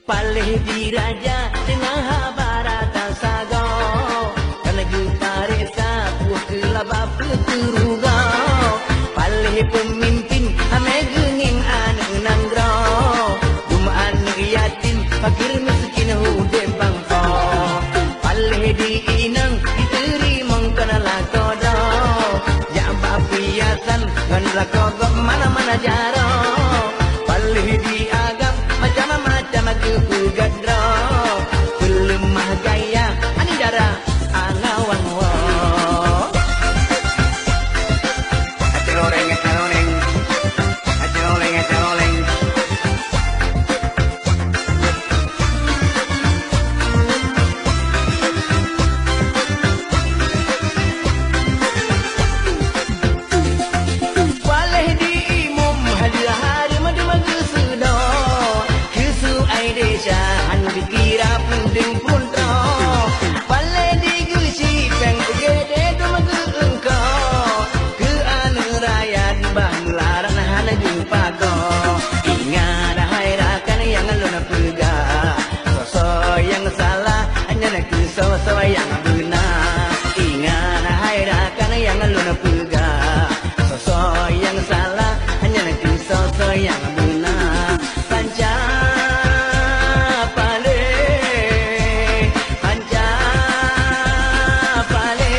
Palih diraja dengan habarata sago, karena getaresa buah kelaba peturugau. Palih pemimpin ame genging anu nanggro, rumah anu yatim fakir miskin hude bangko. Palih diinang diterima kena lakodo, ya bapiasan ngan lakodo mana-mana jaro. Palih diagam macam-macam kegadro, pelemah gaya anidara angawang wo. Aceloreng, aceloreng, aceloreng, aceloreng. Waleh diimum hadiah hari madu-madu sudo, kesu ai desa anu dikira penting puntro. Waleh digusi peng gede dumagu engko, ke anu rakyat bah larang hana jumpa ko. Ingat hai rakan yang luna pega, sosok yang salah hanya nak sosok yang benar. Ingat hai rakan yang luna pega, sosok yang salah hanya nak sosok yang benar. Panca pale, panca pale.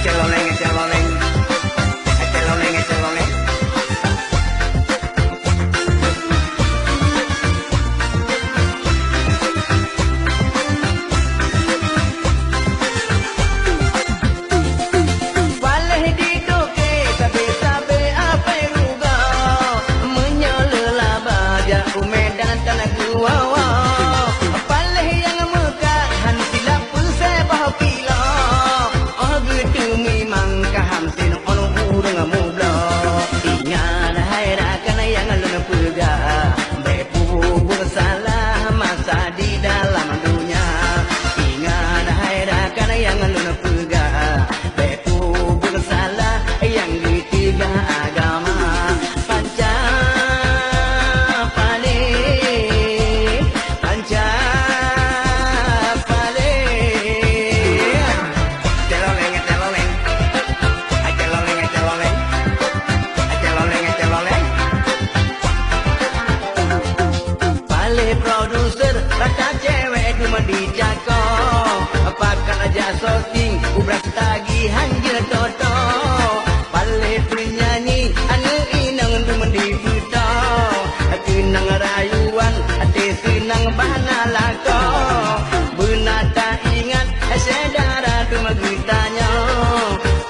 Celoleng, celoleng, celoleng, celoleng. Waleh didoke sabe-sabe apa ruga, menyolelaba ja umedan tanah guawa. Paleh yang mekah han silap pusebah pila, oh gitu memang kahamsin ono urang mublo. Ingat hai rakan yang luna pega, bepu bersalah masa di dalam dunia. Ingat hai rakan yang luna pega, bepu bersalah yang di tiga agama. Panca pale, panca pale. Celoleng, celoleng, celoleng, celoleng, celoleng, celoleng. Pale produser raka cewek cuma dijako, apakah aja shooting ubrak tagihan je toto. Pale penyanyi anu inang cuma diputo, kenang rayuan ate senang bahana lako. Benata ingat sedara cuma gitanya,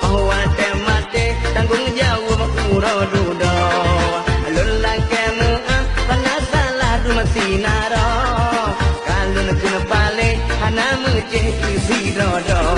oh ate mate tanggung jawab uro dudo. Lulang kemu panas salah cuma sinaro, kalau nak kena pale hana meceh isi dodo.